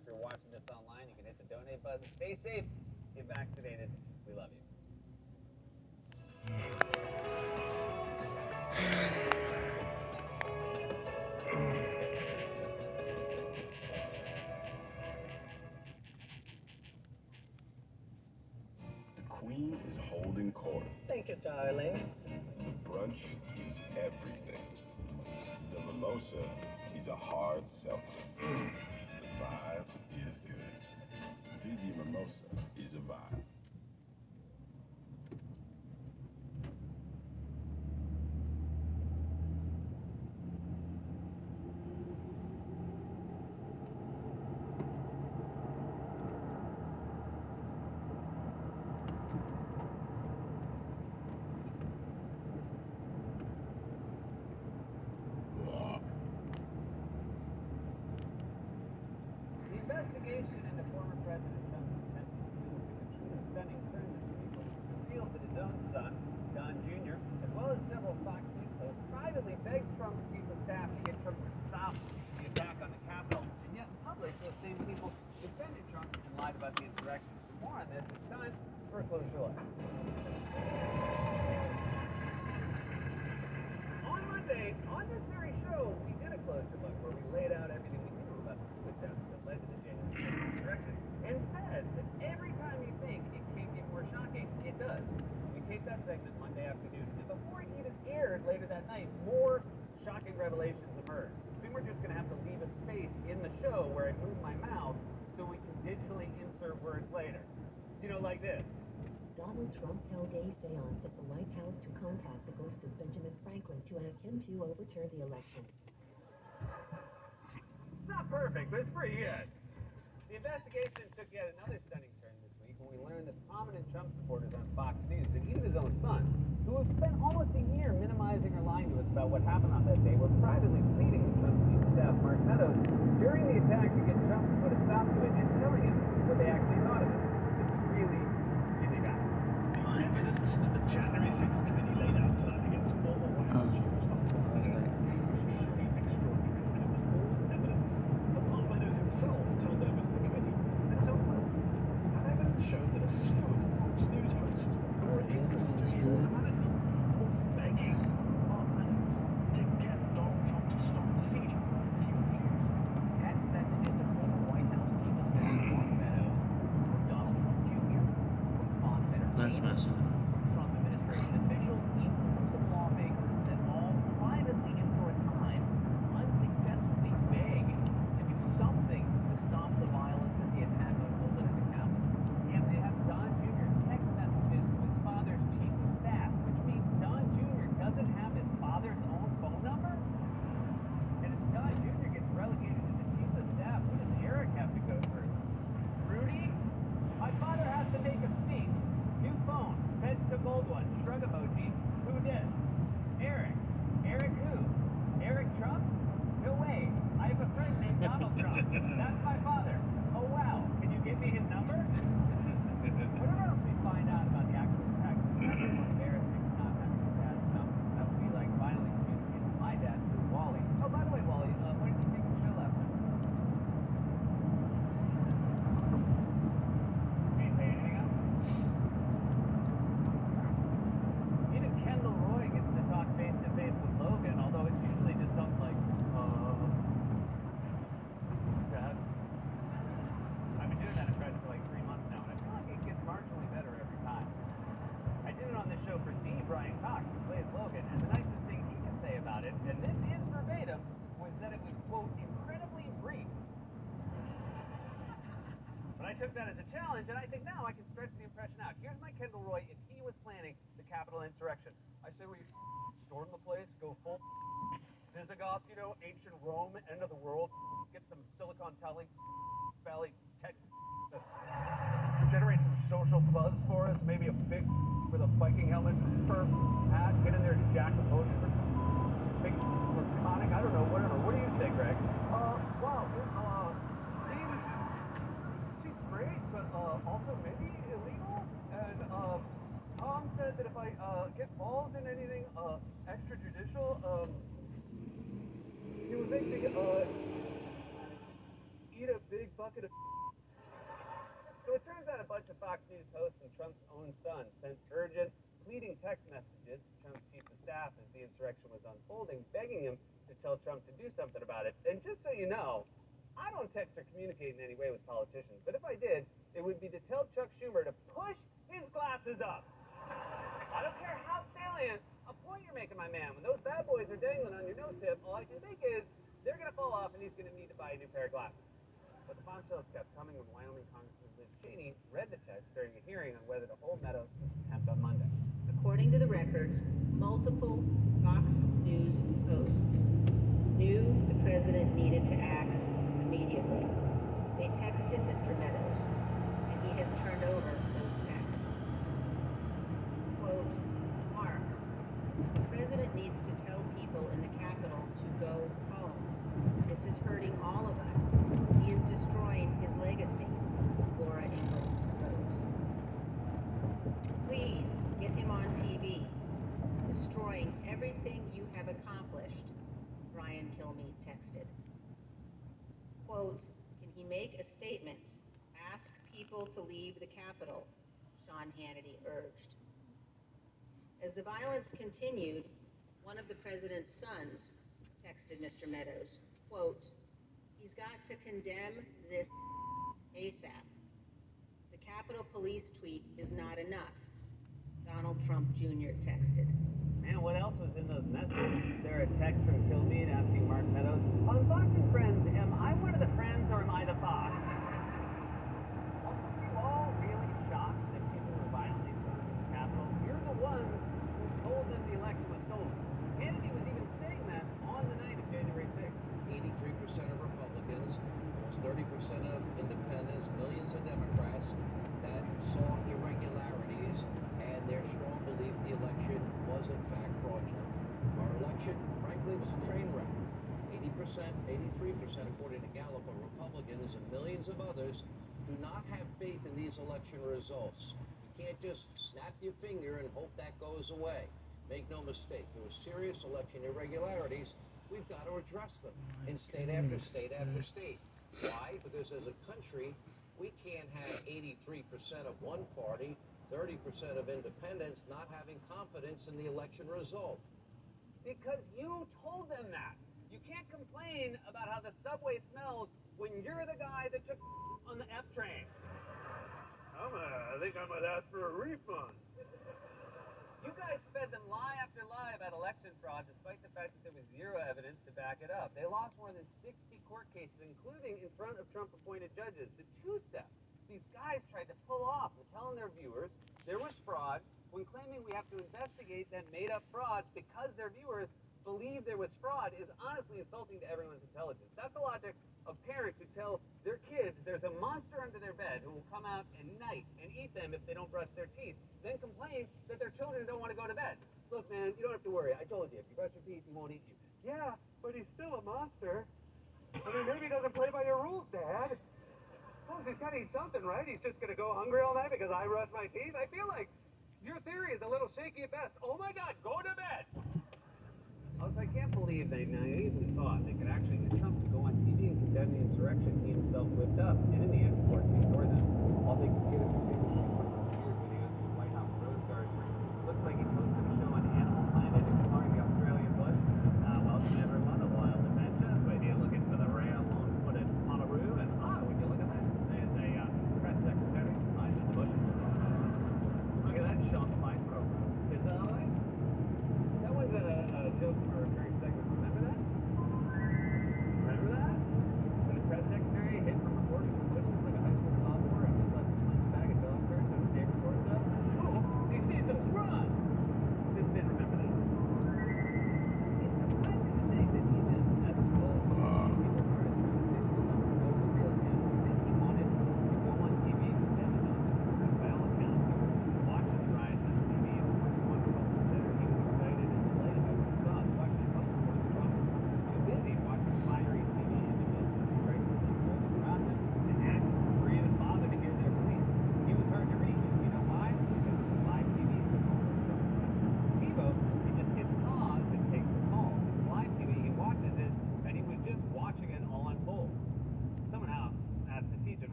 if you're watching this online, you can hit the donate button. Stay safe. Get vaccinated. We love you. The Queen is holding court. Thank you, darling. The brunch is everything. The mimosa is a hard seltzer. The vibe is good. Vizzy Mimosa is a vibe. The investigation into former President Trump's attempted coup took a truly stunning turn this week when it was revealed that his own son, Don Jr., as well as several Fox News hosts, privately begged Trump's chief of staff to get Trump to stop the attack on the Capitol. And yet, in public, those same people defended Trump and lied about the insurrection. For more on this, it's time for a closer look. On Monday, on this very show, we did a closer look where we laid out everything we knew about the coup attempt that led to the January 6th insurrection and said that every time you think it can't get more shocking, it does. We taped that segment Monday afternoon, and before it even aired later that night, more shocking revelations emerged. Soon we're just going to have to leave a space in the show where I move my mouth so we can digitally insert words later. You know, like this. Donald Trump held a seance at the White House to contact the ghost of Benjamin Franklin to ask him to overturn the election. It's not perfect, but it's pretty good. The investigation took yet another stunning turn this week when we learned that prominent Trump supporters on Fox News, and even his own son, who have spent almost a year minimizing or lying to us about what happened on that day, were privately pleading with Trump's chief of staff, Mark Meadows, during the attack to get Trump to put a stop to it and telling him what they actually thought of it. It was really, really bad. Evidence that the January 6th committee laid out tonight against former White House chief of staff was truly extraordinary, and it was all evidence that Mark Meadows himself told members of the committee that his own will. And evidence showed that a slew of Fox News hosts were able to show humanity, begging Mark Meadows to get Donald Trump to stop the siege. He refused. Text messages to former White House chief of staff, Mark Meadows, from Donald Trump Jr., from Fox That's Entertainment, messed up. from Trump administration officials, even from some lawmakers that all privately and for a time unsuccessfully begged to do something to stop the violence as the attack unfolded at the Capitol. And they have Don Jr.'s text messages to his father's chief of staff, which means Don Jr. doesn't have his father's own phone number? And if Don Jr. gets relegated to the chief of staff, what does Eric have to go through? Rudy? My father has to make a speech. New phone. Feds took old one. Shrug emoji. Who dis? Eric. Eric who? Eric Trump? No way. I have a friend named Donald Trump. That's my father. Oh wow. Can you give me his number? Whatever else we find out about the actual text, that's embarrassing. Not having your dad's number. That would be like finally communicating with my dad through Wally. Oh, by the way, Wally, what did you think of the show last night? Can you say anything else? Even Kendall Roy gets to talk face to face with Logan, although it's usually just something like, Dad. I've been doing that impression for like 3 months now, and I feel like it gets marginally better every time. I did it on this show for the Brian Cox, who plays Logan, and the nicest thing he can say about it, and this is verbatim, was that it was, quote, incredibly brief. But I took that as a challenge, and I think now I can stretch the impression out. Here's my Kendall Roy if he was planning the Capitol insurrection. I say we storm the place, go full Visigoths, you know, ancient Rome, end of the world, get some Silicon Valley tech, generate some social buzz for us, maybe a big with a Viking helmet, fur hat, get in there and jack a potion or something. Big laconic, I don't know, whatever. What do you say, Greg? Seems great, but also maybe illegal. And Tom said that if I get involved in anything extrajudicial, he would make me eat a big bucket of. So it turns out a bunch of Fox News hosts and Trump's own son sent urgent, pleading text messages to Trump's chief of staff as the insurrection was unfolding, begging him to tell Trump to do something about it. And just so you know, I don't text or communicate in any way with politicians, but if I did, it would be to tell Chuck Schumer to push his glasses up. I don't care how salient a point you're making, my man. When those bad boys are dangling on your nose tip, all I can think is they're going to fall off and he's going to need to buy a new pair of glasses. But the bombshells kept coming when Wyoming Congressman Liz Cheney read the text during a hearing on whether to hold Meadows in contempt on Monday. According to the records, multiple Fox News hosts knew the president needed to act immediately. They texted Mr. Meadows, and he has turned over those texts. Quote, Mark, the president needs to tell people in the Capitol to go home. This is hurting all of us. He is destroying his legacy, Laura Ingalls wrote. Please get him on TV. Destroying everything you have accomplished, Brian Kilmeade texted. Quote, can he make a statement? Ask people to leave the Capitol, Sean Hannity urged. As the violence continued, one of the president's sons texted Mr. Meadows, quote, he's got to condemn this ASAP. The Capitol Police tweet is not enough, Donald Trump Jr. texted. Man, what else was in those messages? There a text from Kilmeade asking Mark Meadows, on Fox and Friends, am I one of the friends or am I the Fox? Also, were you all really shocked that people were violently storming the Capitol? You're the ones who told them the election was stolen. Kennedy was even saying that on the night of January 6th. 83% of Republicans, almost 30% of independents, millions of Democrats that saw irregularities and their strong belief the election was in fact fraudulent. Our election, frankly, was a train wreck. 80%, 83%, according to Gallup, of Republicans and millions of others do not have faith in these election results. You can't just snap your finger and hope that goes away. Make no mistake, there were serious election irregularities. We've got to address them in state after state after state. Why? Because as a country, we can't have 83% of one party, 30% of independents not having confidence in the election result. Because you told them that. You can't complain about how the subway smells when you're the guy that took on the F train. I think I might ask for a refund. You guys fed them lie after lie about election fraud, despite the fact that there was zero evidence to back it up. They lost more than 60 court cases, including in front of Trump-appointed judges. The two-step these guys tried to pull off with telling their viewers there was fraud, when claiming we have to investigate that made-up fraud because their viewers believe there was fraud is honestly insulting to everyone's intelligence. That's the logic of parents who tell their kids there's a monster under their bed who will come out at night and eat them if they don't brush their teeth, then complain that their children don't want to go to bed. Look, man, you don't have to worry. I told you, if you brush your teeth, he won't eat you. Yeah, but he's still a monster. I mean, maybe he doesn't play by your rules, Dad. Plus, he's got to eat something, right? He's just going to go hungry all night because I brush my teeth? I feel like your theory is a little shaky at best. Oh my God, go to bed! Also, I can't believe they naively thought they could actually get Trump to go on TV and condemn the insurrection he himself whipped up, and in the end, of course, he ignored them. All they could get him to do was shoot one of those weird videos of the White House Rose Garden where he looks like he's hosting a show on Animal Planet exploring the Australian bush. Welcome everyone to Wild Adventures. We're here looking for the rare long-footed polaroo, and would you look at that? There's a press secretary hiding in the bushes. Look at that, Sean Spicer. Spits out of the way. That one's a joke from a recurring segment. Remember that? Remember that? When the press secretary hid from reporters in the bushes like a high school sophomore and just let them punch a bag of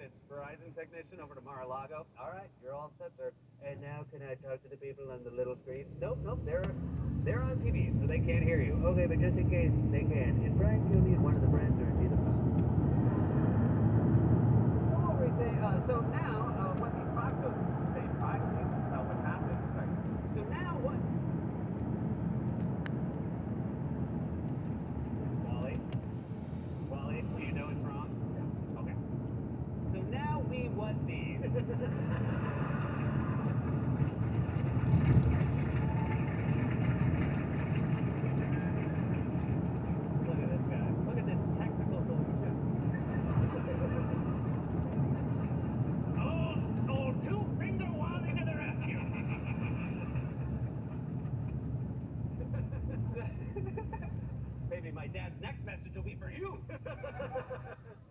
Captain, Verizon technician over to Mar-a-Lago. All right, you're all set, sir. And now can I talk to the people on the little screen? Nope, they're on TV, so they can't hear you. Okay, but just in case they can, is Brian Kilmeade one of the friends, or is he the boss? So what were we saying? So now, what these Fox hosts say privately about what happened. Sorry. So now what? Wally, you know it's wrong? Yeah. Okay. So now we what these? Look at this guy. Look at this technical solution. Oh, two-finger Wally to the rescue. Maybe my dad's next message will be for you.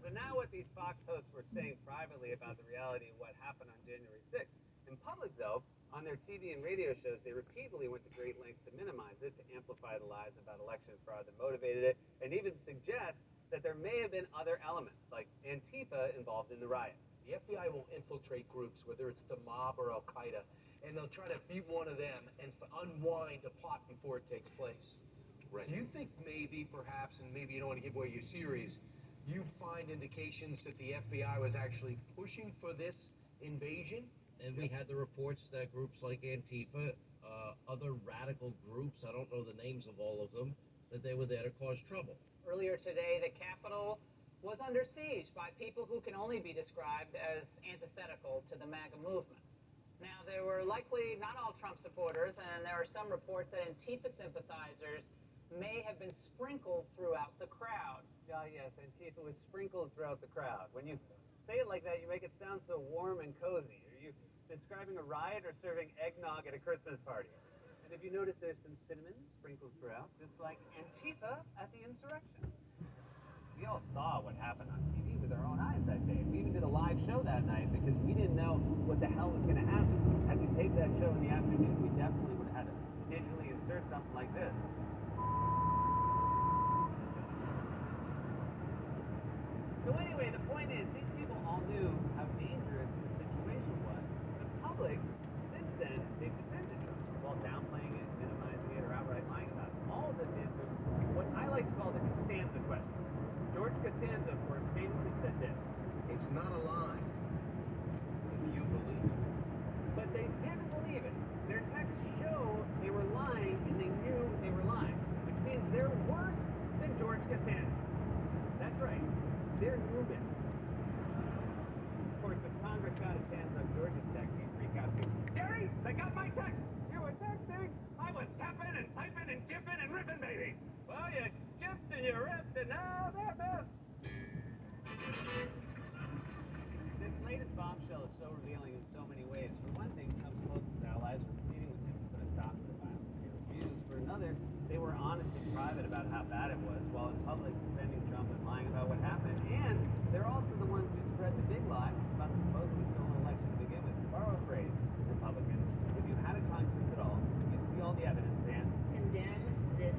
So now what these Fox hosts were saying privately about the reality of what happened on January 6th. In public, though, on their TV and radio shows, they repeatedly went to great lengths to minimize it, to amplify the lies about election fraud that motivated it, and even suggest that there may have been other elements, like Antifa, involved in the riot. The FBI will infiltrate groups, whether it's the mob or Al-Qaeda, and they'll try to beat one of them and unwind a plot before it takes place. Right. Do you think maybe, perhaps, and maybe you don't want to give away your series, you find indications that the FBI was actually pushing for this invasion? And we had the reports that groups like Antifa, other radical groups, I don't know the names of all of them, that they were there to cause trouble. Earlier today, the Capitol was under siege by people who can only be described as antithetical to the MAGA movement. Now, there were likely not all Trump supporters, and there are some reports that Antifa sympathizers may have been sprinkled throughout the crowd. Yes, Antifa was sprinkled throughout the crowd. When you say it like that, you make it sound so warm and cozy. Are you describing a riot or serving eggnog at a Christmas party? And if you notice, there's some cinnamon sprinkled throughout, just like Antifa at the insurrection. We all saw what happened on TV with our own eyes that day. We even did a live show that night because we didn't know what the hell was going to happen. Had we taped that show in the afternoon, we definitely would have had to digitally insert something like this. So anyway, the point is, these people all knew how dangerous the situation was. The public, since then, they've defended Trump while downplaying it, minimizing it, or outright lying about it. All of this answers what I like to call the Costanza question. George Costanza, of course, famously said this. It's not a lie if you believe it. But they didn't believe it. Their texts show they were lying, and they knew they were lying, which means they're worse than George Costanza. That's right. They're Newman. Of course, if Congress got its hands on George's text, he'd freak out too. Jerry, they got my text! You were texting? I was tapping and typing and jipping and ripping, baby! Well, you jipped and you ripped, and now they're missed! This latest bombshell is so revealing in so many ways. For one thing, Trump's closest allies were pleading with him to put a stop to the violence he refused. For another, they were honest in private about how bad it was, while in public defending Trump and lying about what happened. And they're also the ones who spread the big lie about the supposedly stolen election to begin with. To borrow a phrase, Republicans, if you had a conscience at all, you see all the evidence and Condemn this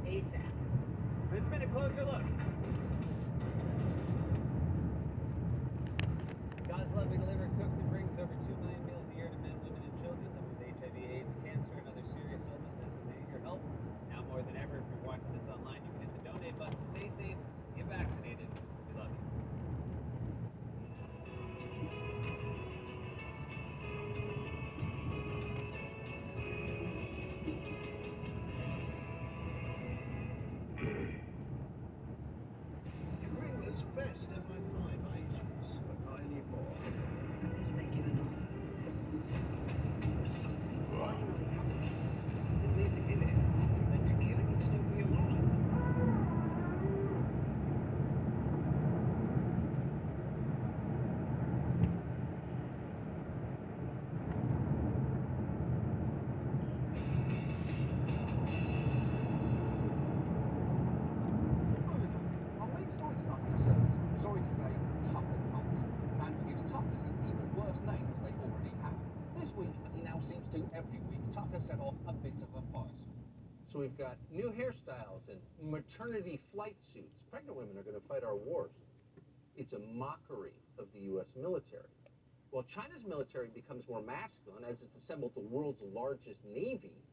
ASAP. this has been a closer look. God's Love We Deliver cooks and brings over 2 million meals a year to men, women, and children living with HIV, AIDS, cancer, and other serious illnesses, and they need your help. Now more than ever, if you're watching this online, you can hit the donate button. Stay safe, get vaccinated. We love you. Your ring was best of my 5 items, but I need more. Let's make it an offer. There's something wrong. Didn't need to kill him. Then to kill him and still be alive. Our main story tonight concerns, sorry to say, Tucker cults. A man who gives Tuckers an even worse name than they already have. This week, as he now seems to every week, Tucker set off a bit of a firestorm. So we've got new hairstyles and maternity flight suits. Pregnant women are going to fight our wars. It's a mockery of the U.S. military. While China's military becomes more masculine as it's assembled the world's largest navy,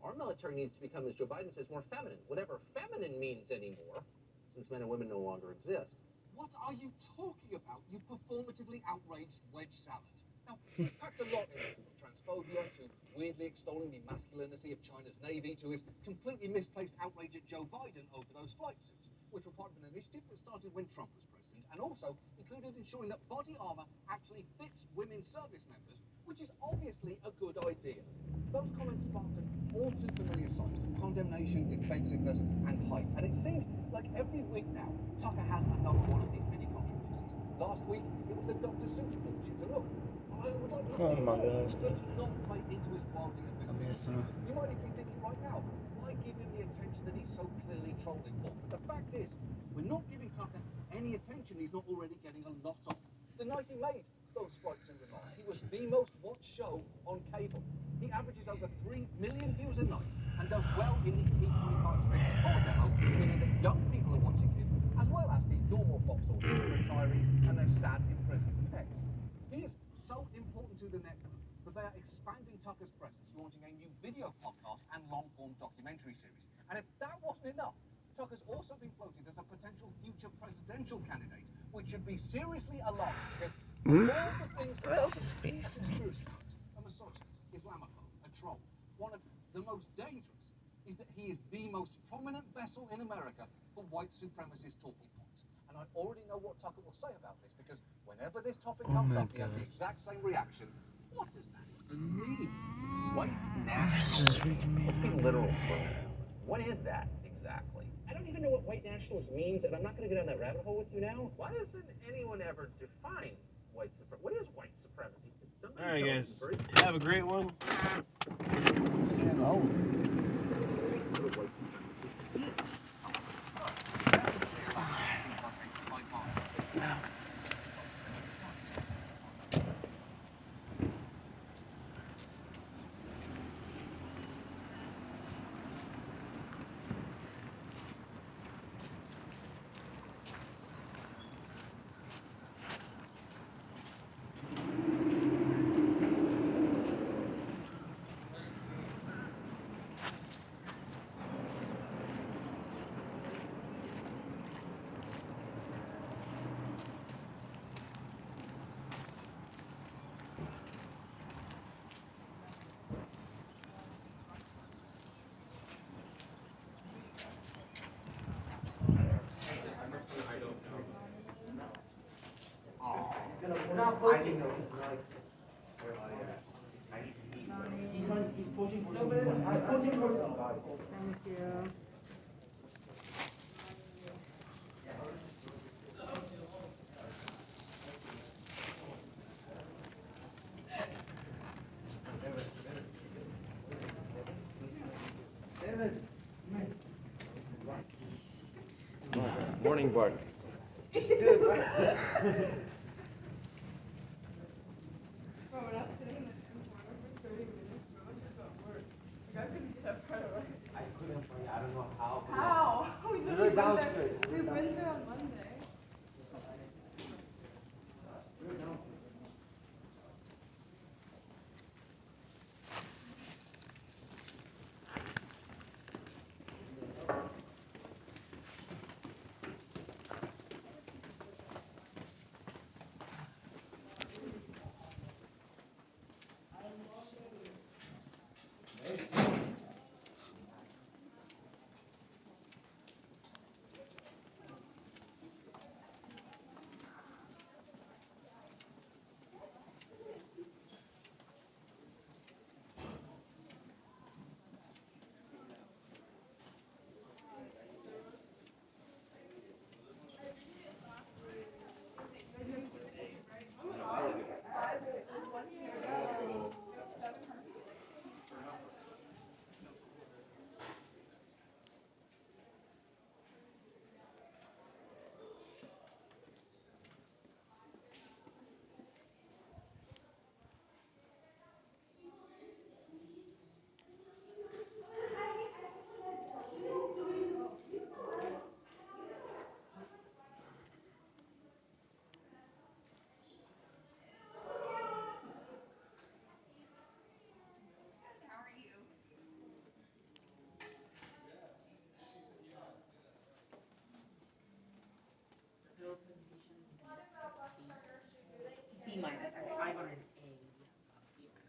our military needs to become, as Joe Biden says, more feminine, whatever feminine means anymore, since men and women no longer exist. What are you talking about, you performatively outraged wedge salad? Now, he's packed a lot in, from transphobia to weirdly extolling the masculinity of China's navy to his completely misplaced outrage at Joe Biden over those flight suits, which were part of an initiative that started when Trump was president, and also included ensuring that body armor actually fits women service members, which is obviously a good idea. Those comments sparked an all too familiar cycle of condemnation, defensiveness, and hype, and it seems like every week now, Tucker has another one of these mini controversies. Last week, it was the Dr. Seuss bullshit, and look, I would like Oh nothing my more gosh. than to not play into his wildly offensive. You might even be thinking right now, why give him the attention that he's so clearly trolling for? But the fact is, we're not giving Tucker any attention he's not already getting a lot of. The night he made those strikes and remarks, he was the most watched show on cable. He averages over 3 million views a night and does well in the P25-54 demo, meaning that young people are watching him, as well as the normal Fox audience of retirees and their sad imprisoned pets. He is so important to the network that they are expanding Tucker's presence, launching a new video podcast and long-form documentary series. And if that wasn't enough, Tucker's also been floated as a potential future presidential candidate, which should be seriously alarming because all the things that a conspiracy theorist, a misogynist, Islamophobe, a troll, one of the most dangerous is that he is the most prominent vessel in America for white supremacist talking points. And I already know what Tucker will say about this because whenever this topic comes up, he has the exact same reaction. What does that even mean? White nationalism. Let's be literal for a minute. What is that exactly? I don't even know what white nationalist means, and I'm not going to go down that rabbit hole with you now. Why doesn't anyone ever define white supremacy? What is white supremacy? All right, guys. Have a great one. Morning, Bart. Just do it. Bro, we're not sitting in the gym for 30 minutes, bro. It's just at work. Like, I couldn't get up right away. I couldn't, I don't know how. How? We We literally were went there. downstairs. We went there on Monday.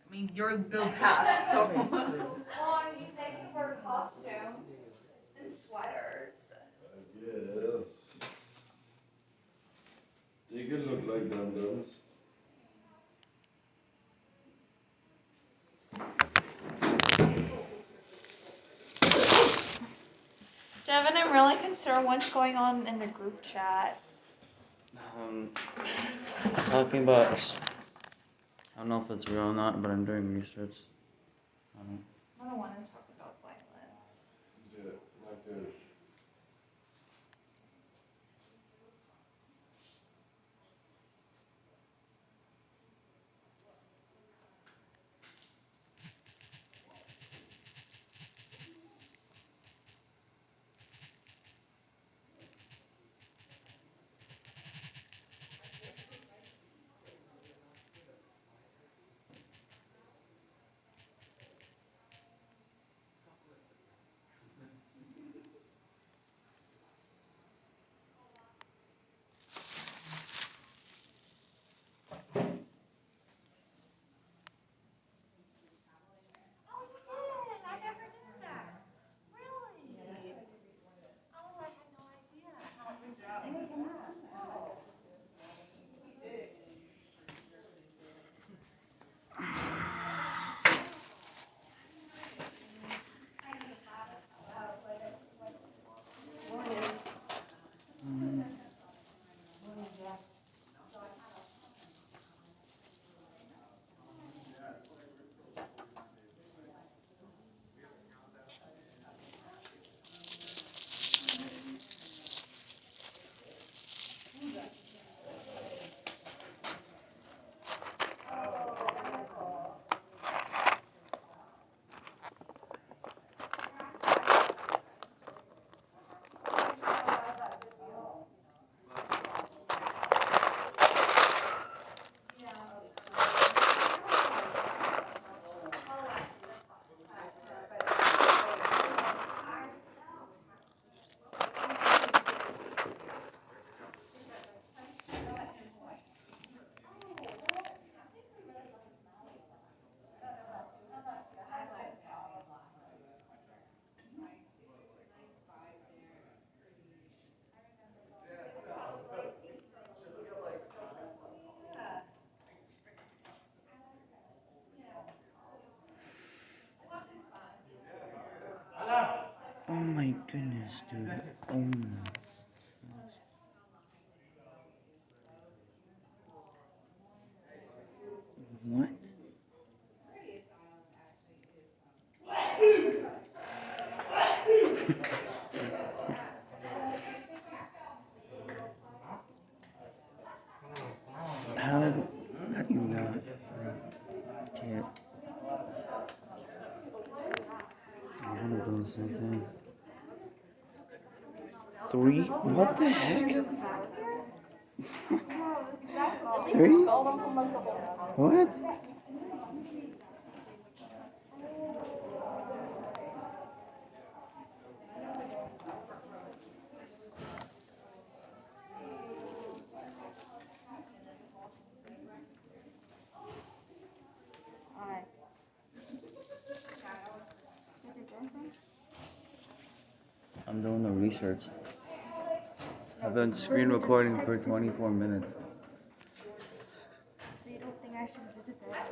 I mean, your build passed, so. Well, I mean, they can wear costumes and sweaters. Yes. They can look like dum-dums. Devin, I'm really concerned what's going on in the group chat. Talking about, I don't know if it's real or not, but I'm doing research. I don't want to talk about violence. Yeah, not good. Oh, you did! I never knew that. Really? Oh, I had no idea. How interesting is that? Oh my goodness, dude. Oh my. What? How do you not? Can't. I want to do the same thing. 3? What the heck? 3? What? I'm doing the research. I've been screen recording for 24 minutes. So you don't think I should visit that?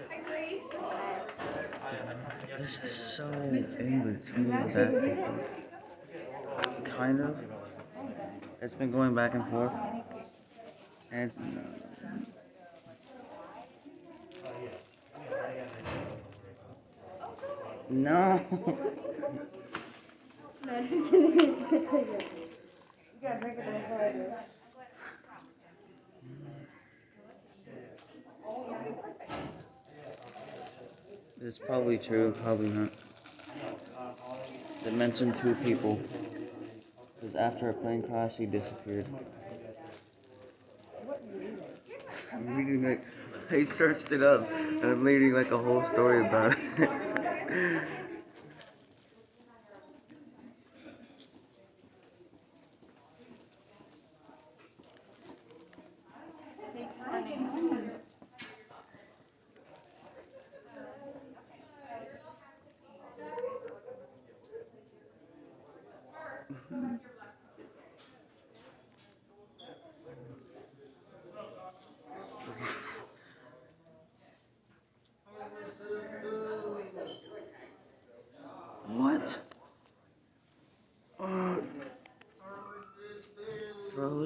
Hi, Grace. This is so in between back and forth. Kind of. It's been going back and forth. And no. It's probably true, probably not. They mentioned 2 people. Because after a plane crash, he disappeared. I'm reading like, I searched it up, and I'm reading like a whole story about it.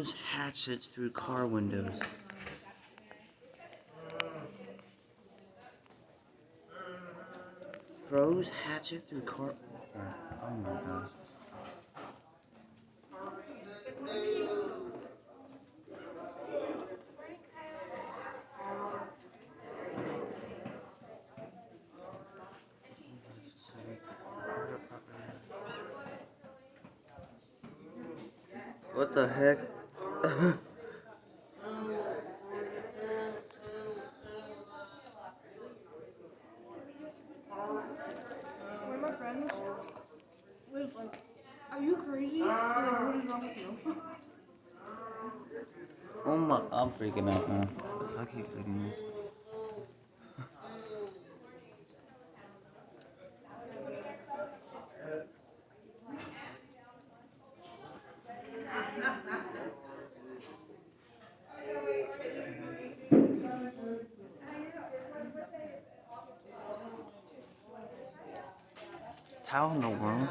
throws hatchets through car windows. Throws hatchet through car. Oh my god. What the heck? One of my friends was like, "Are you crazy? Like, what is wrong with you?" Oh my, I'm freaking out, man. If I keep reading this. How in the world?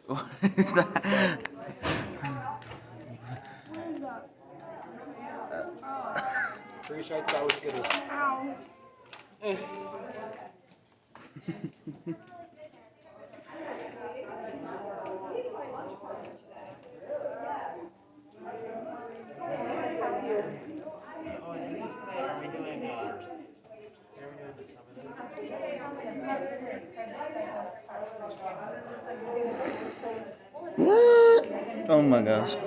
What is that? Three shots sour Skittles. Ow. Oh my gosh. I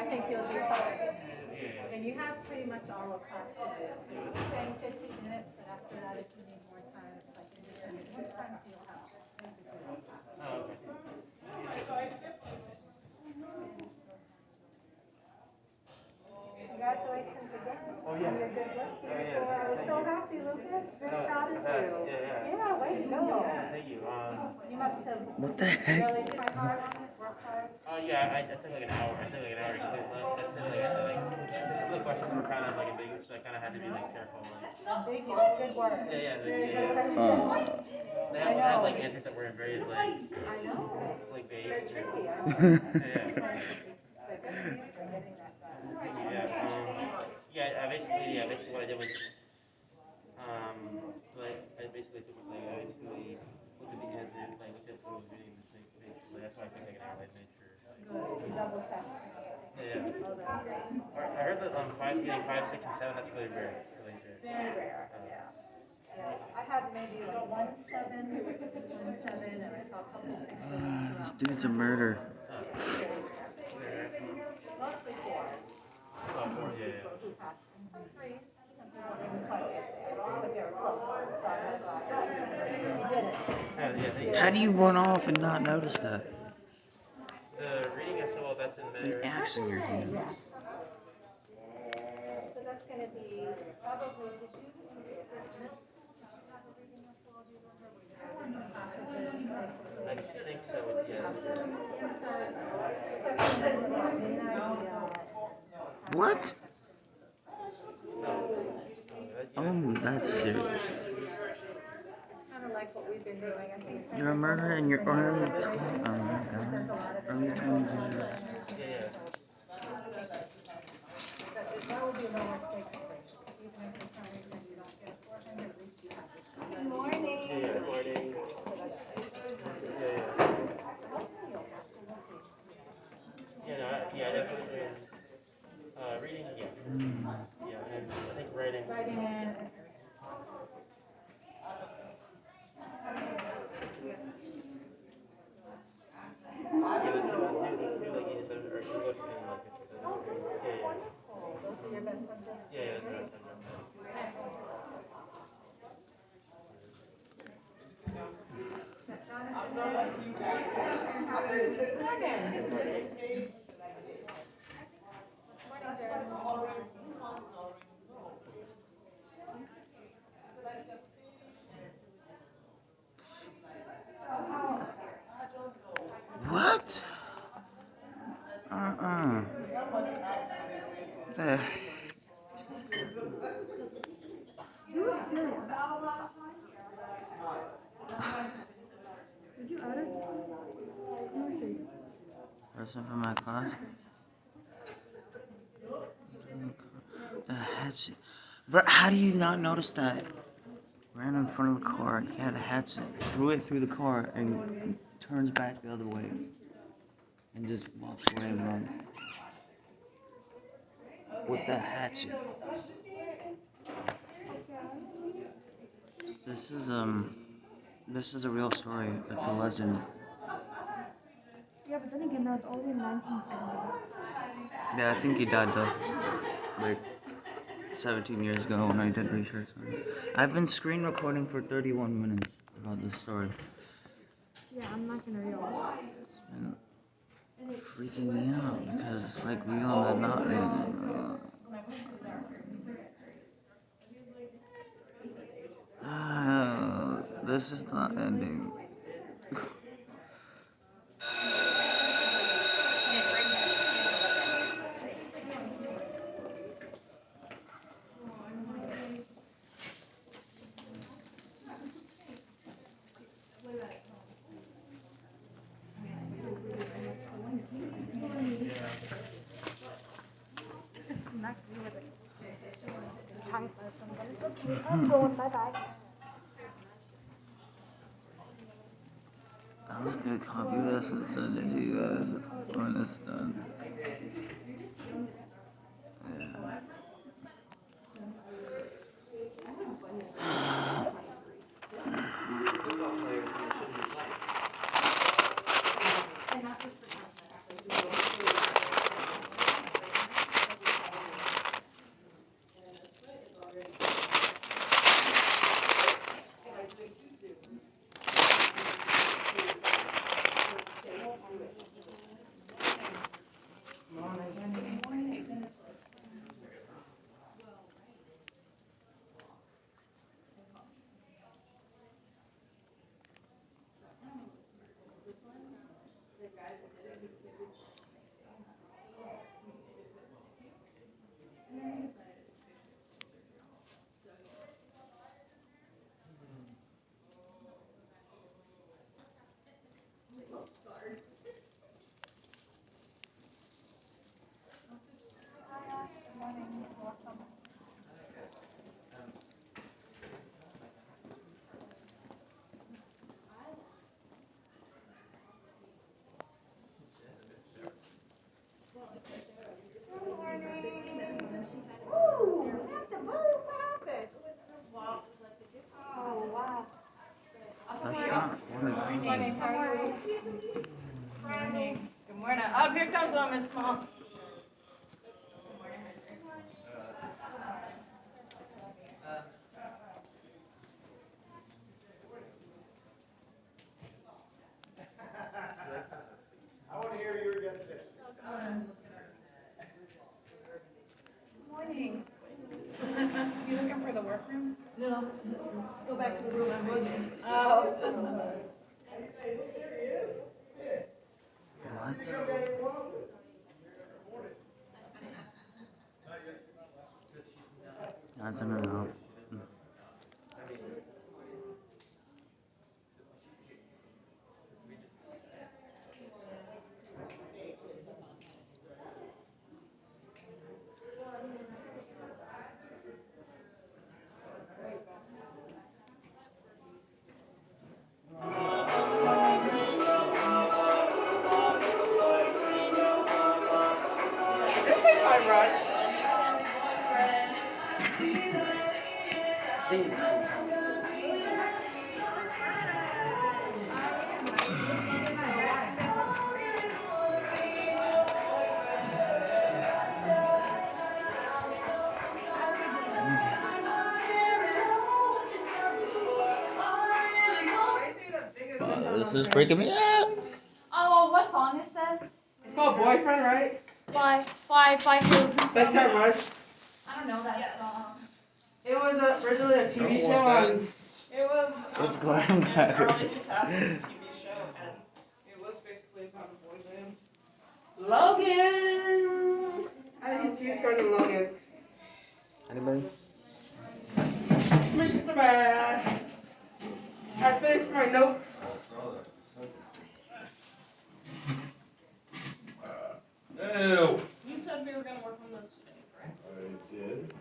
think you'll be fine. And you have pretty much all of class to do. So you're staying 15 minutes, but after that, if you need more time, it's like you're just going to do time, so you'll have basically all class. Congratulations again on your good work here. So I was so happy, Lucas. Very proud of you. Yeah, way to go. Thank you. You must have What the heck? really tried hard on it, worked hard. Yeah, I took like an hour. I took like an hour to complete it. That's like, I had to, some of the questions were kind of like ambiguous, so I kind of had to be like careful. Like, Ambiguous, good work. Very good. They had like answers that were very like, I know. like vague. They're tricky. I know. Yeah. But good for you for getting that done. Basically what I did was, I basically took like, I basically looked at the answers, like looked at what I was reading, like that's why I took like an hour, I made sure. Good, you double checked. Yeah. Oh, that's great. I heard that getting 5, 6, and 7, that's really rare. Really rare. Very rare, yeah. Yeah, I had maybe like 1 7, 1 7, and I saw a couple 6s. This dude's a murder. Mostly 4s. Oh, 4, yeah. Who passed, and some 3s. Some people didn't quite get there, but they were close. So I'm glad you did it. How do you run off and not notice that? The reading is so well, that's in The axe in your hand. Yes. So that's going to be probably, did you, in middle school, did you have a reading list? Do you remember? I think so, yeah. What? Oh, that's serious. It's kind of like what we've been doing, I think. You're a murderer in your early 20s. Oh my god. Early 20s. Yeah. That will be lower stakes for you. Even if for some reason you don't get 400, at least you have this. Good morning. Yeah, good morning. So that's hopefully you'll pass the message. Definitely. Reading, yeah. Yeah, and I think writing. Writing in. Those are your best subjects? Yeah, that's right. There. You were serious. Did you add it? Let me see. Person from my class. The hatchet. Bro, how do you not notice that? Ran in front of the car. He had a hatchet. Threw it through the car and turns back the other way. And just walks away and runs. With the hatchet. This is a real story. It's a legend. Yeah, but then again, that's only 1970. Yeah, I think he died though. Like 17 years ago when I did research on it. I've been screen recording for 31 minutes about this story. Yeah, I'm not gonna read all. It's been freaking me out because it's like real and not real. This is not ending. Smack me with a tongue or something. I'm going, bye bye. I was gonna copy this and send it to you guys when it's done. Yeah. Good morning. Oh, here comes one, Miss Smalls. I want to hear your definition. Morning. You looking for the workroom? No. Go back to the room I was in. Oh. I don't know. This is freaking me out. Oh, what song is this? It's called Boyfriend, right? By who? Bedtime Rush. I don't know that song. It was originally a TV show on. It was. What's going on? Early 2000s TV show, and it was basically about a boy band. Logan. Youth Garden Logan. Anybody? Mr. Bear. I finished my notes. Ew. You said we were gonna work on those today, correct? I did.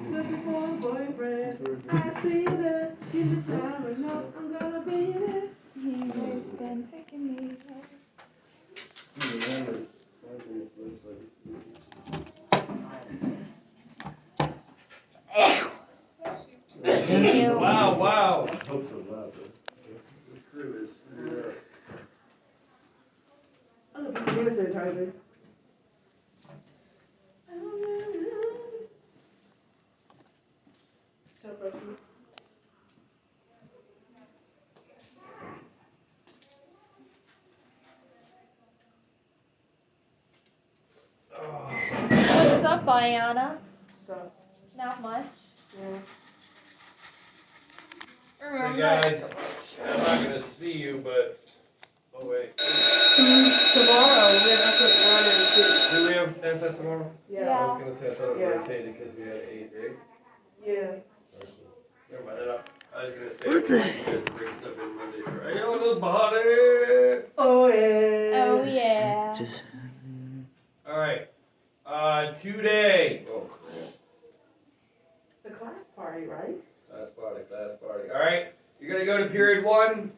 Looking for a boyfriend. I see you there. Give the time and know I'm gonna be there. He's been faking me. Wow, wow. I hope so loud, but screw it, screw it up. I'm gonna be hand sanitizer. What's up, Ayana? So, Not much. yeah. So guys, I'm not gonna see you, but oh wait. Tomorrow, we have SS1 and Do we have SS tomorrow? 2. I Yeah. was gonna say I thought it Yeah. rotated because we had 8, right? Yeah. Never mind that. I was gonna say you guys bring stuff in Monday for hey, yo, little body. Oh yeah. Oh yeah. All right. Today. Oh crap. The class party, right? Class party. All right. You're gonna go to period 1.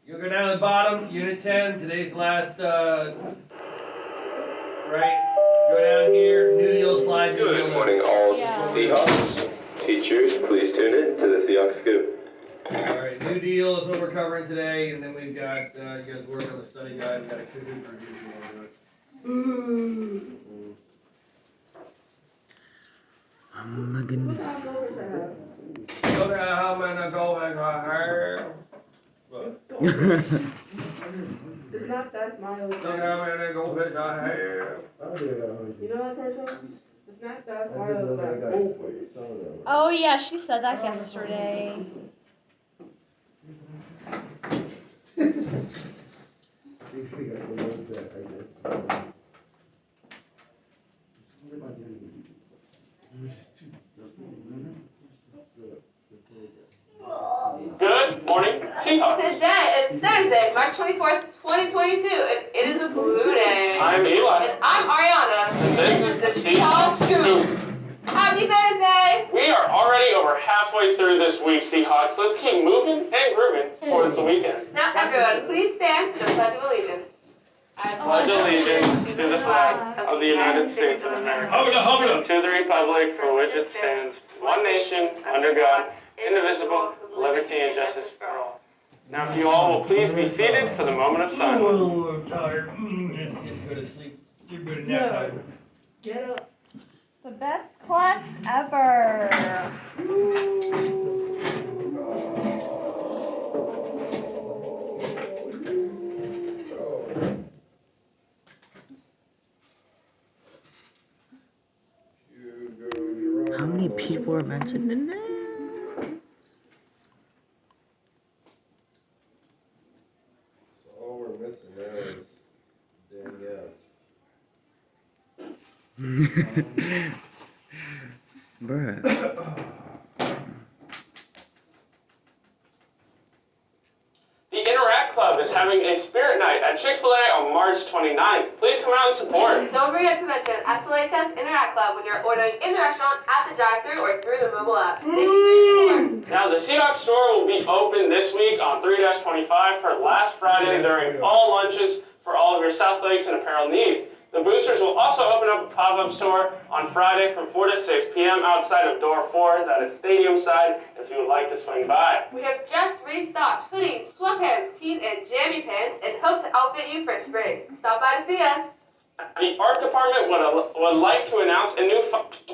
You'll go down to the bottom, unit 10. Today's last. Right. Go down here. New deal slide. New deal. Good morning, all Yeah. Seahawks. Teachers, please tune in to the Seahawks Scoop. Alright, new deal is what we're covering today, and then we've got, you guys work on the study guide, we've got a Kahoot review if you want to do it. Oh my goodness. Look at how many going here. Look. It's not that smile. Look how many goldfish I have. You know that person? It's not that smile. It's that Oh yeah, she said that yesterday. Good morning, Seahawks. Today is Thursday, March 24th, 2022, and it is a blue day. I'm Eli. And I'm Ariana. And this is the Seahawks Scoop. Happy Thursday! We are already over halfway through this week, Seahawks. Let's keep moving and grooving towards the weekend. Now everyone, please stand for the Pledge of Allegiance. I Pledge allegiance to the flag of the United States of America, and to the republic for which it stands, one nation, under God, indivisible, liberty and justice for all. Now if you all will please be seated for the moment of silence. Oh, I'm tired. Just go to sleep. You're good at nap time. Get up. The best class ever. How many people are mentioned in there? So all we're missing now is Danielle. Bruh. The Interact Club is having a spirit night at Chick-fil-A on March 29th. Please come out and support. Don't forget to mention SLHS Interact Club when you're ordering in the restaurant, at the drive-thru, or through the mobile app. Thank you for your support. Now, the Seahawks store will be open this week on 3-25 for last Friday during all lunches for all of your South Lakes and apparel needs. The Boosters will also open up a pop-up store on Friday from 4 to 6 p.m. outside of door 4, that is stadium side, if you would like to swing by. We have just restocked hoodies, sweatpants, tees, and jammy pants, and hope to outfit you for spring. Stop by to see us. The art department would like to announce a new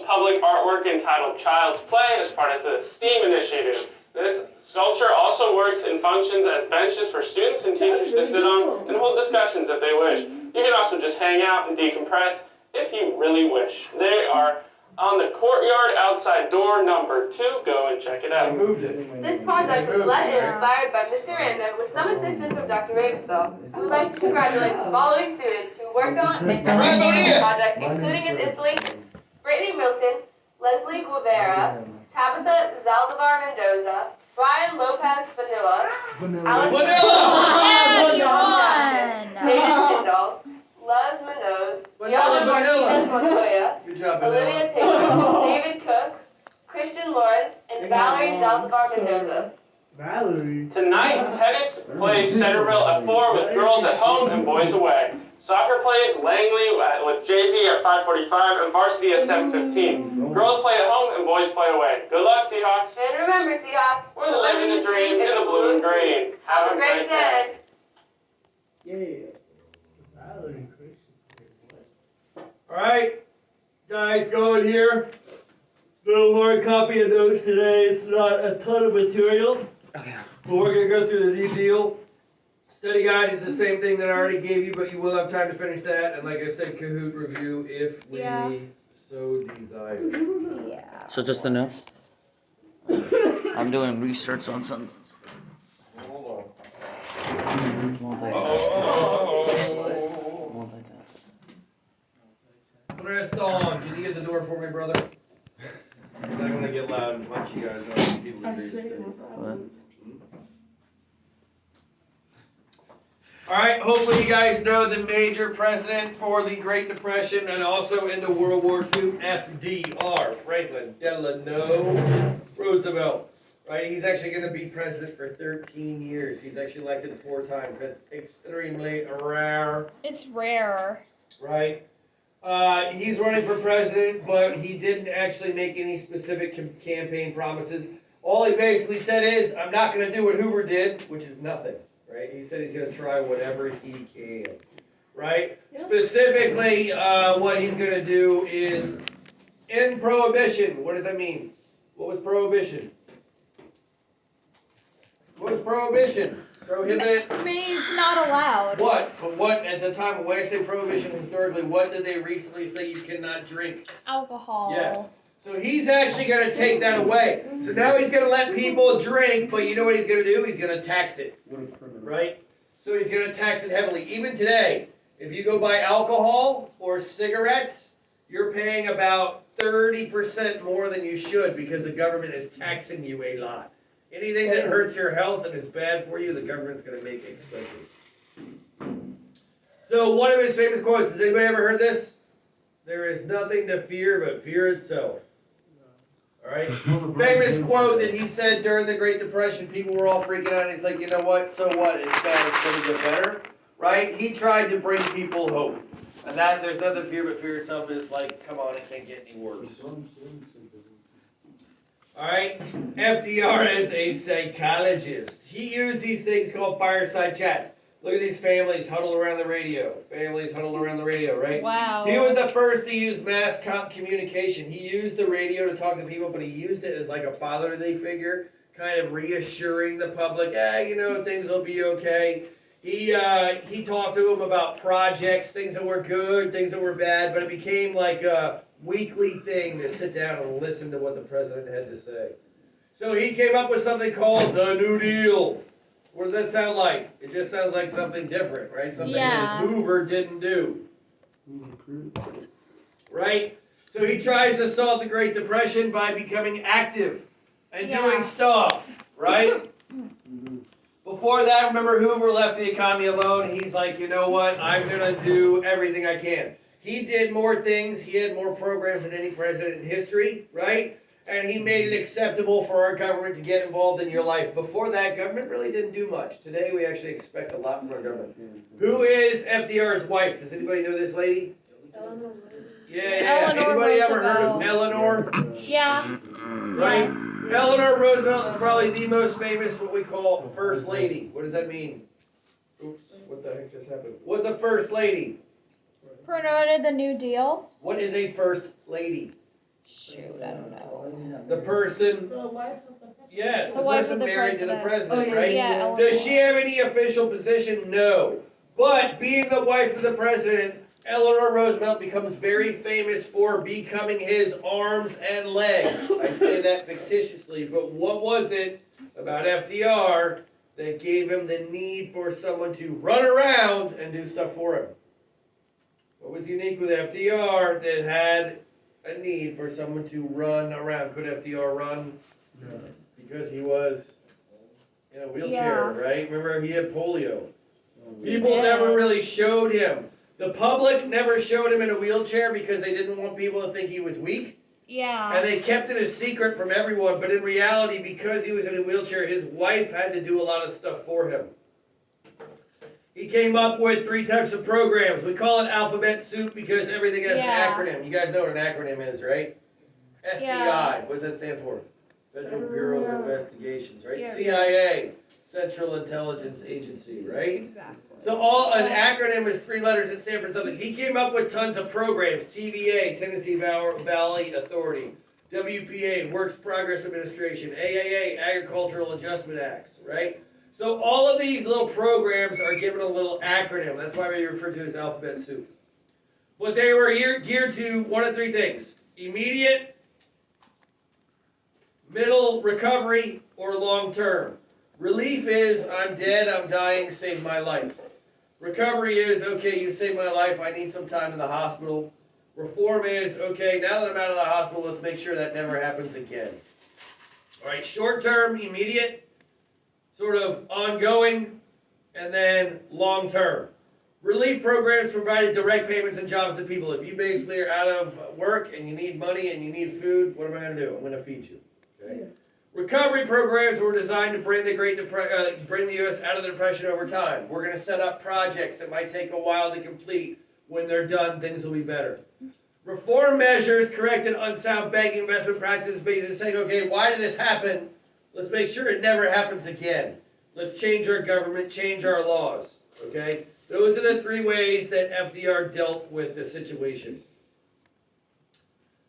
public artwork entitled Child's Play as part of the STEAM initiative. This sculpture also works and functions as benches for students and teachers to sit on and hold discussions if they wish. You can also just hang out and decompress if you really wish. They are on the courtyard outside door number 2. Go and check it I out. moved it. This project was led and inspired by Mr. Random with some assistance from Dr. Ravenstall, who would like to congratulate the following students who worked on and participated in the project, including its installation: Brittany Milton, Leslie Guevara, Tabitha Zaldivar Mendoza, Brian Lopez Vanilla, Alex Jackson, David Tyndall, Luz Manoz, Yolanda Martinez Montoya, Good job, Olivia Taylor, David Cook, Christian Lawrence, and Valerie Zaldivar Mendoza. Valerie. Tonight, tennis plays Centerville at 4 with girls at home and boys away. Soccer plays Langley with JV at 5:45 and varsity at 7:15. Girls play at home and boys play away. Good luck, Seahawks. And remember, Seahawks, We're living the dream in the blue and green. Have a great day. Yeah. Valerie, Chris. Alright, guys, going here. Little hard copy of those today. It's not a ton of material. Okay. But we're going to go through the new deal. Study guide is the same thing that I already gave you, but you will have time to finish that. And like I said, Kahoot review if we so desire. Yeah. So just the notes? I'm doing research on something. Hold on. Rest on. Can you get the door for me, brother? I'm going to get loud and punch you guys out. People to What? Alright, hopefully you guys know the major president for the Great Depression and also into World War II, FDR, Franklin Delano Roosevelt. Right, he's actually going to be president for 13 years. He's actually elected 4 times. That's extremely rare. It's rare. Right? He's running for president, but he didn't actually make any specific campaign promises. All he basically said is, I'm not going to do what Hoover did, which is nothing. Right? He said he's going to try whatever he can. Right? Yep. Specifically, what he's going to do is end prohibition. What does that mean? What was prohibition? What was prohibition? Prohibit means not allowed. What? But what at the time when I say prohibition historically, what did they recently say you cannot drink? Alcohol. Yes. So he's actually going to take that away. So now he's going to let people drink, but you know what he's going to do? He's going to tax it. Right? So he's going to tax it heavily. Even today, if you go buy alcohol or cigarettes, you're paying about 30% more than you should because the government is taxing you a lot. Anything that hurts your health and is bad for you, the government's going to make expensive. So one of his famous quotes, has anybody ever heard this? There is nothing to fear but fear itself. All right? Famous quote that he said during the Great Depression. People were all freaking out. He's like, you know what? So what? It's bad. It's going to get better. Right? He tried to bring people hope. And that there's nothing to fear but fear itself is like, come on, it can't get any worse. Alright, FDR is a psychologist. He used these things called fireside chats. Look at these families huddled around the radio. Families huddled around the radio, right? Wow. He was the first to use mass communication. He used the radio to talk to people, but he used it as like a fatherly figure, kind of reassuring the public, you know, things will be okay. He talked to them about projects, things that were good, things that were bad, but it became like a weekly thing to sit down and listen to what the president had to say. So he came up with something called the New Deal. What does that sound like? It just sounds like something different, right? Something that Hoover didn't do. Right? So he tries to solve the Great Depression by becoming active and doing stuff, right? Before that, remember Hoover left the economy alone. He's like, you know what? I'm going to do everything I can. He did more things. He had more programs than any president in history, right? And he made it acceptable for our government to get involved in your life. Before that, government really didn't do much. Today, we actually expect a lot from our government. Who is FDR's wife? Does anybody know this lady? Yeah. Anybody ever heard of Eleanor? Yeah. Right? Yes. Eleanor Roosevelt is probably the most famous, what we call first lady. What does that mean? Oops, what the heck just happened? What's a first lady? Promoted the New Deal. What is a first lady? Shoot, I don't know. The person. The wife of the president. Yes, the wife person of the married to the president, yeah. right? Yeah, Does she have any official position? No. But being the wife of the president Eleanor Roosevelt becomes very famous for becoming his arms and legs. I say that fictitiously, but what was it about FDR that gave him the need for someone to run around and do stuff for him? What was unique with FDR that had a need for someone to run around? Could FDR run? No. Because he was in a wheelchair, right? Remember, he had polio. People never really showed him. The public never showed him in a wheelchair because they didn't want people to think he was weak. Yeah. And they kept it a secret from everyone. But in reality, because he was in a wheelchair, his wife had to do a lot of stuff for him. He came up with 3 types of programs. We call it alphabet soup because everything has an acronym. You guys know what an acronym is, right? FBI. What does that stand for? Federal Bureau of Investigations, right? CIA, Central Intelligence Agency, right? Exactly. So an acronym is 3 letters that stand for something. He came up with tons of programs. TVA, Tennessee Valley Authority. WPA, Works Progress Administration. AAA, Agricultural Adjustment Acts, right? So all of these little programs are given a little acronym. That's why we refer to it as alphabet soup. But they were geared to one of 3 things. Immediate, middle recovery, or long term. Relief is, I'm dead, I'm dying, save my life. Recovery is, okay, you saved my life, I need some time in the hospital. Reform is, okay, now that I'm out of the hospital, let's make sure that never happens again. All right, short term, immediate, sort of ongoing, and then long term. Relief programs provided direct payments and jobs to people. If you basically are out of work and you need money and you need food, what am I going to do? I'm going to feed you. Okay? Yeah. Recovery programs were designed to bring the U.S. out of the Depression over time. We're going to set up projects that might take a while to complete. When they're done, things will be better. Reform measures corrected unsound banking investment practices, basically saying, okay, why did this happen? Let's make sure it never happens again. Let's change our government, change our laws. Okay? Those are the 3 ways that FDR dealt with the situation.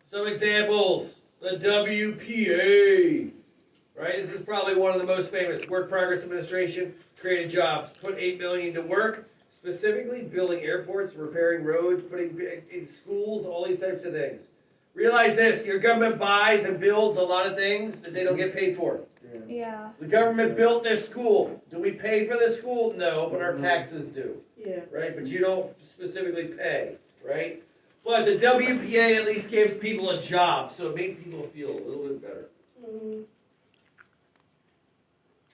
Some examples. The WPA. Right? This is probably one of the most famous. Work Progress Administration created jobs, put 8 million to work, specifically building airports, repairing roads, putting in schools, all these types of things. Realize this, your government buys and builds a lot of things that they don't get paid for. Yeah. The government built this school. Do we pay for the school? No, but our taxes do. Yeah. Right? But you don't specifically pay, right? But the WPA at least gives people a job, so it makes people feel a little bit better. Mm-hmm.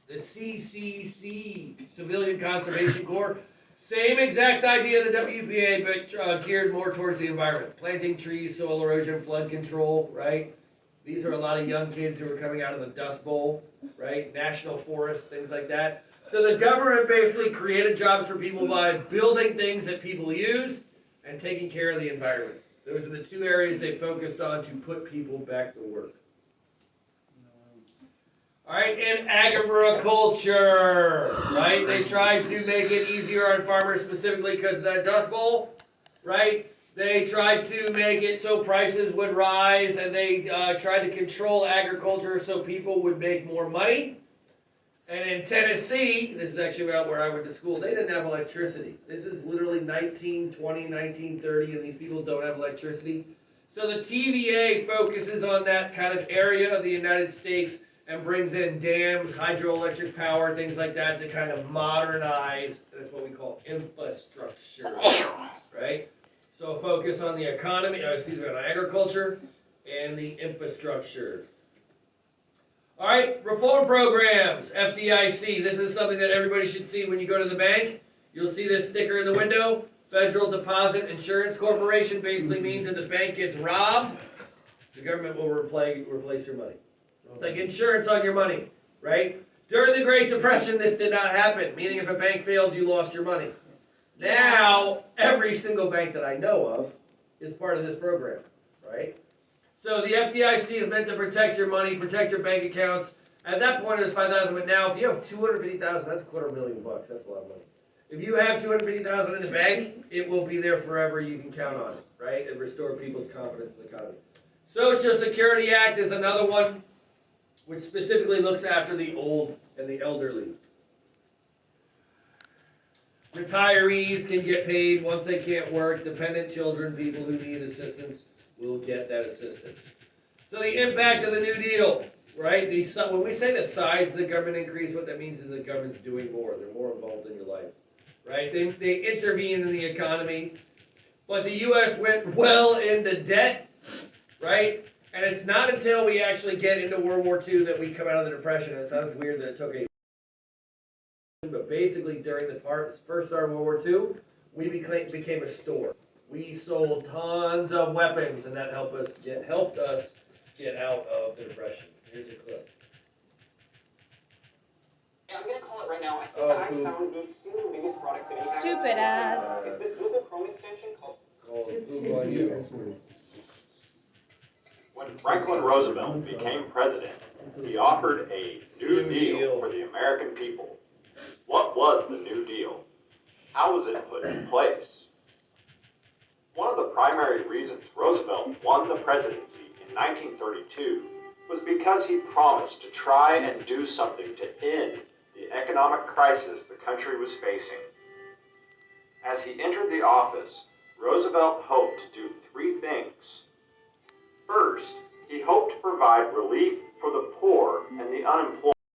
The CCC, Civilian Conservation Corps, same exact idea of the WPA, but geared more towards the environment. Planting trees, soil erosion, flood control, right? These are a lot of young kids who are coming out of the Dust Bowl, right? National forests, things like that. So the government basically created jobs for people by building things that people use and taking care of the environment. Those are the 2 areas they focused on to put people back to work. All right, in agriculture, right? They tried to make it easier on farmers specifically because of that Dust Bowl, right? They tried to make it so prices would rise, and they tried to control agriculture so people would make more money. And in Tennessee, this is actually about where I went to school, they didn't have electricity. This is literally 1920, 1930, and these people don't have electricity. So the TVA focuses on that kind of area of the United States and brings in dams, hydroelectric power, things like that to kind of modernize, that's what we call infrastructure, right? So focus on the economy, on agriculture and the infrastructure. All right, reform programs, FDIC. This is something that everybody should see when you go to the bank. You'll see this sticker in the window. Federal Deposit Insurance Corporation basically means that the bank gets robbed, the government will replace your money. It's like insurance on your money, right? During the Great Depression, this did not happen, meaning if a bank failed, you lost your money. Now, every single bank that I know of is part of this program, right? So the FDIC is meant to protect your money, protect your bank accounts. At that point, it was $5,000, but now if you have $250,000, that's $250,000. That's a lot of money. If you have $250,000 in the bank, it will be there forever. You can count on it, right? And restore people's confidence in the economy. Social Security Act is another one, which specifically looks after the old and the elderly. Retirees can get paid once they can't work. Dependent children, people who need assistance, will get that assistance. So the impact of the New Deal, right? When we say the size of the government increase, what that means is the government's doing more. They're more involved in your life, right? They intervene in the economy. But the U.S. went well into debt, right? And it's not until we actually get into World War II that we come out of the Depression. It sounds weird that it took but basically during the first start of World War II, we became a store. We sold tons of weapons, and that helped us get out of the Depression. Here's a clip. Yeah, I'm gonna call it right now. I think I found the single biggest product today. Stupid ads. It's this Google Chrome extension called Google on you. When Franklin Roosevelt became president, he offered a New Deal for the American people. What was the New Deal? How was it put in place? One of the primary reasons Roosevelt won the presidency in 1932 was because he promised to try and do something to end the economic crisis the country was facing. As he entered the office, Roosevelt hoped to do three things. First, he hoped to provide relief for the poor and the unemployed.